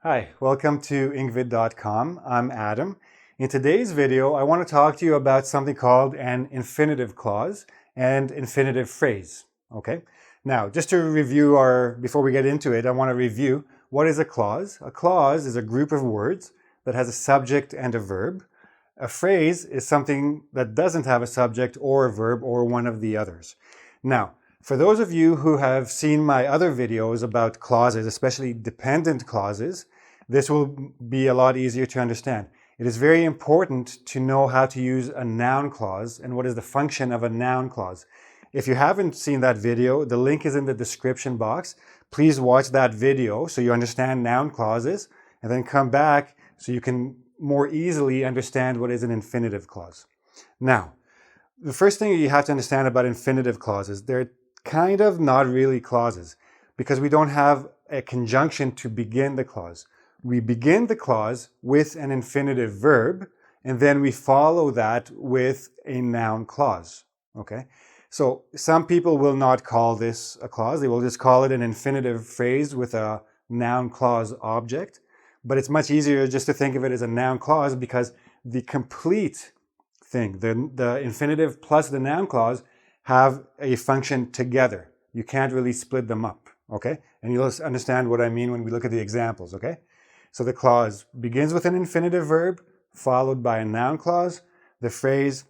Hi, welcome to engVid.com. I'm Adam. In today's video, I want to talk to you about something called an infinitive clause and infinitive phrase. Okay? Now, just to review before we get into it, I want to review what is a clause. A clause is a group of words that has a subject and a verb. A phrase is something that doesn't have a subject or a verb or one of the others. Now, for those of you who have seen my other videos about clauses, especially dependent clauses, this will be a lot easier to understand. It is very important to know how to use a noun clause and what is the function of a noun clause. If you haven't seen that video, the link is in the description box. Please watch that video so you understand noun clauses and then come back so you can more easily understand what is an infinitive clause. Now, the first thing you have to understand about infinitive clauses, they're kind of not really clauses because we don't have a conjunction to begin the clause. We begin the clause with an infinitive verb and then we follow that with a noun clause. Okay? So some people will not call this a clause. They will just call it an infinitive phrase with a noun clause object. But it's much easier just to think of it as a noun clause because the complete thing, the infinitive plus the noun clause, have a function together. You can't really split them up, okay? And you'll understand what I mean when we look at the examples, okay? So the clause begins with an infinitive verb followed by a noun clause. The phrase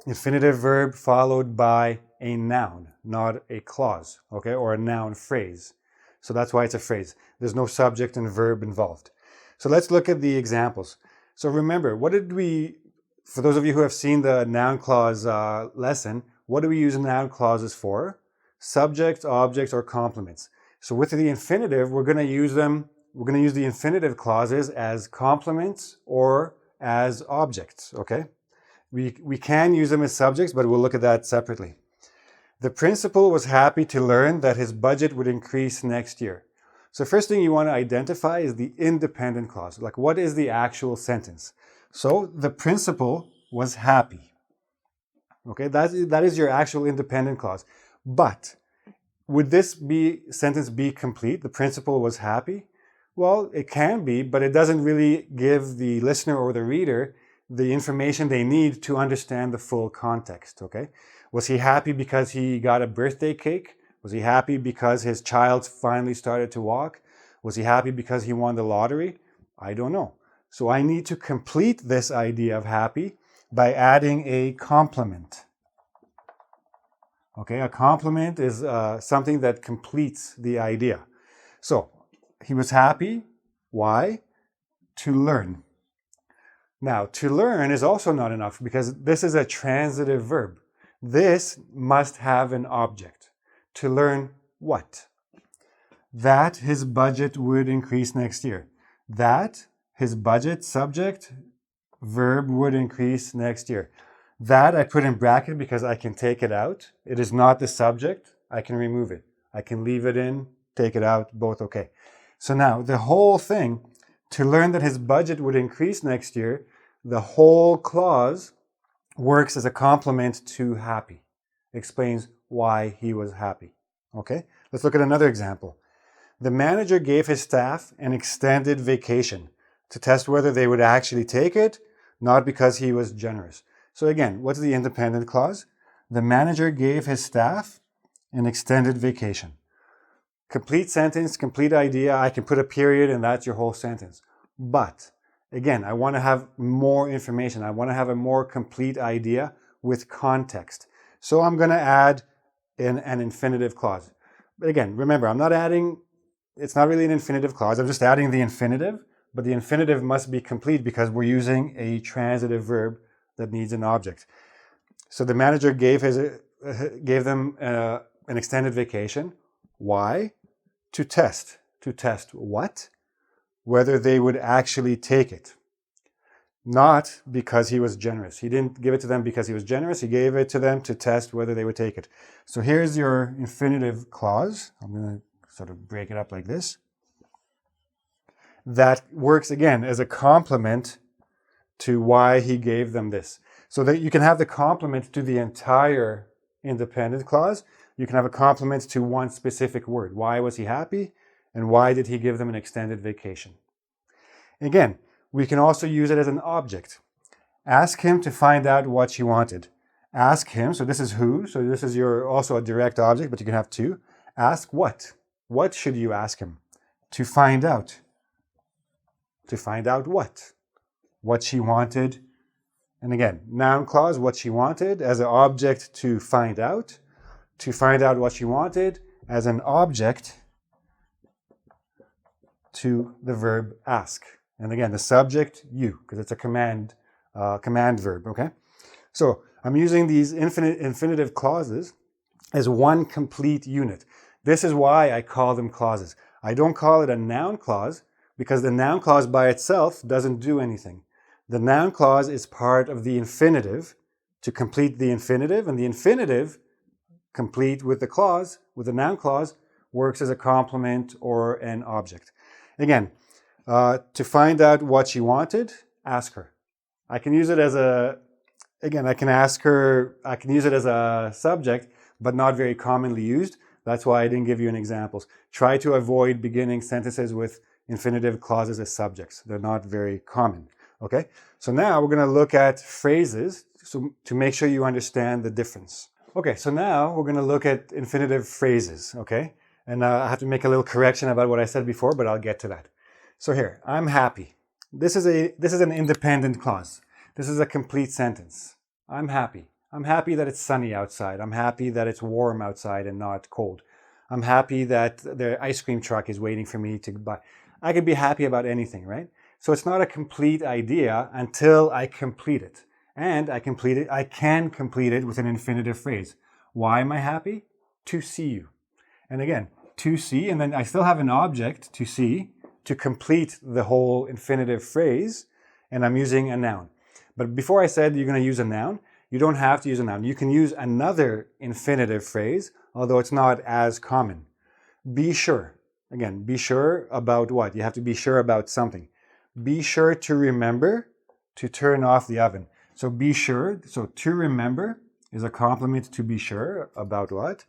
infinitive verb followed by a noun, not a clause, okay? Or a noun phrase. So that's why it's a phrase. There's no subject and verb involved. So let's look at the examples. So remember, for those of you who have seen the noun clause lesson, what do we use noun clauses for? Subject, object, or complements. So with the infinitive, we're going to use the infinitive clauses as complements or as objects, okay? We can use them as subjects, but we'll look at that separately. The principal was happy to learn that his budget would increase next year. So first thing you want to identify is the independent clause. Like, what is the actual sentence? So the principal was happy. Okay, that is your actual independent clause. But would this sentence be complete? The principal was happy? Well, it can be, but it doesn't really give the listener or the reader the information they need to understand the full context, okay? Was he happy because he got a birthday cake? Was he happy because his child finally started to walk? Was he happy because he won the lottery? I don't know. So I need to complete this idea of happy by adding a complement. Okay, a complement is something that completes the idea. So he was happy. Why? To learn. Now, to learn is also not enough because this is a transitive verb. This must have an object. To learn what? That his budget would increase next year. That his budget, subject, verb, would increase next year. That I put in bracket because I can take it out. It is not the subject. I can remove it. I can leave it in, take it out, both okay. So now the whole thing, to learn that his budget would increase next year, the whole clause works as a complement to happy. Explains why he was happy. Okay, let's look at another example. The manager gave his staff an extended vacation to test whether they would actually take it, not because he was generous. So again, what's the independent clause? The manager gave his staff an extended vacation. Complete sentence, complete idea. I can put a period and that's your whole sentence. But again, I want to have more information. I want to have a more complete idea with context. So I'm going to add an infinitive clause. But again, remember, it's not really an infinitive clause. I'm just adding the infinitive, but the infinitive must be complete because we're using a transitive verb that needs an object. So the manager gave them an extended vacation. Why? To test. To test what? Whether they would actually take it. Not because he was generous. He didn't give it to them because he was generous. He gave it to them to test whether they would take it. So here's your infinitive clause. I'm going to sort of break it up like this. That works again as a complement to why he gave them this. So that you can have the complement to the entire independent clause. You can have a complement to one specific word. Why was he happy? And why did he give them an extended vacation? Again, we can also use it as an object. Ask him to find out what she wanted. Ask him, so this is who, so this is also a direct object, but you can have two. Ask what? What should you ask him? To find out. To find out what? What she wanted. And again, noun clause, what she wanted, as an object to find out. To find out what she wanted, as an object to the verb ask. And again, the subject, you, because it's a command verb, okay? So I'm using these infinitive clauses as one complete unit. This is why I call them clauses. I don't call it a noun clause because the noun clause by itself doesn't do anything. The noun clause is part of the infinitive to complete the infinitive, and the infinitive, complete with the clause, with the noun clause, works as a complement or an object. Again, to find out what she wanted, ask her. I can use it as a, again, I can use it as a subject, but not very commonly used. That's why I didn't give you any examples. Try to avoid beginning sentences with infinitive clauses as subjects. They're not very common, okay? So now we're gonna look at phrases to make sure you understand the difference. Okay, so now we're gonna look at infinitive phrases, okay? And I have to make a little correction about what I said before, but I'll get to that. So here, I'm happy. This is an independent clause. This is a complete sentence. I'm happy. I'm happy that it's sunny outside. I'm happy that it's warm outside and not cold. I'm happy that the ice cream truck is waiting for me to buy. I could be happy about anything, right? So it's not a complete idea until I complete it. And I can complete it with an infinitive phrase. Why am I happy? To see you. And again, to see, and then I still have an object, to see, to complete the whole infinitive phrase, and I'm using a noun. But before I said you're going to use a noun, you don't have to use a noun. You can use another infinitive phrase, although it's not as common. Be sure. Again, be sure about what? You have to be sure about something. Be sure to remember to turn off the oven. So be sure, so to remember is a complement to be sure about what?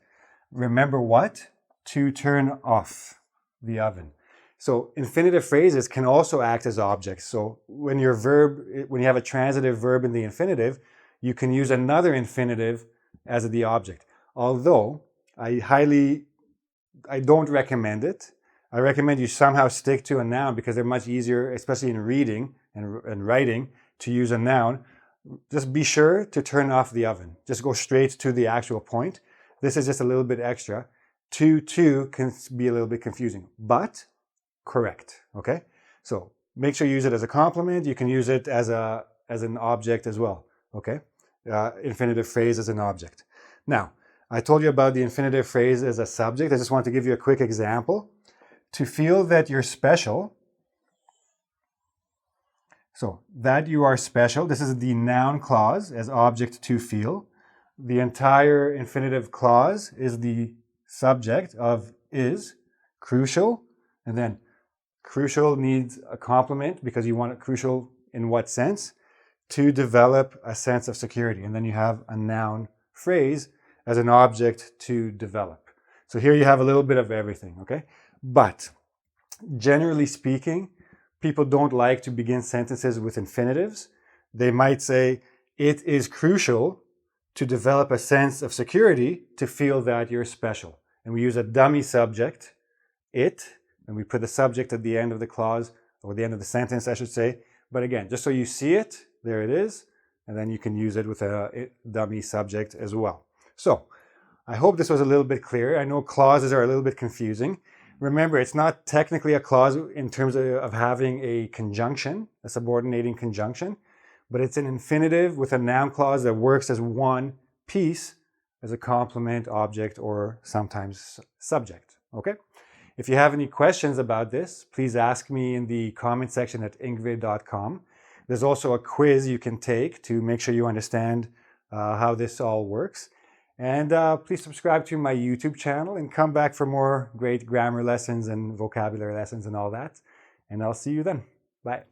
Remember what? To turn off the oven. So infinitive phrases can also act as objects. So when you have a transitive verb in the infinitive, you can use another infinitive as the object. Although I don't recommend it. I recommend you somehow stick to a noun because they're much easier, especially in reading and writing, to use a noun. Just be sure to turn off the oven. Just go straight to the actual point. This is just a little bit extra. To can be a little bit confusing, but correct, okay? So make sure you use it as a complement. You can use it as an object as well, okay? Infinitive phrase as an object. Now, I told you about the infinitive phrase as a subject. I just want to give you a quick example. To feel that you're special. So that you are special, this is the noun clause as object to feel. The entire infinitive clause is the subject of is, crucial, and then crucial needs a complement because you want it crucial in what sense? To develop a sense of security. And then you have a noun phrase as an object to develop. So here you have a little bit of everything, okay? But generally speaking, people don't like to begin sentences with infinitives. They might say, it is crucial to develop a sense of security to feel that you're special. And we use a dummy subject, it, and we put the subject at the end of the clause, or the end of the sentence, I should say. But again, just so you see it, there it is. And then you can use it with a dummy subject as well. So I hope this was a little bit clear. I know clauses are a little bit confusing. Remember, it's not technically a clause in terms of having a conjunction, a subordinating conjunction, but it's an infinitive with a noun clause that works as one piece as a complement, object, or sometimes subject, okay? If you have any questions about this, please ask me in the comment section at engVid.com. There's also a quiz you can take to make sure you understand how this all works. And please subscribe to my YouTube channel and come back for more great grammar lessons and vocabulary lessons and all that. And I'll see you then. Bye.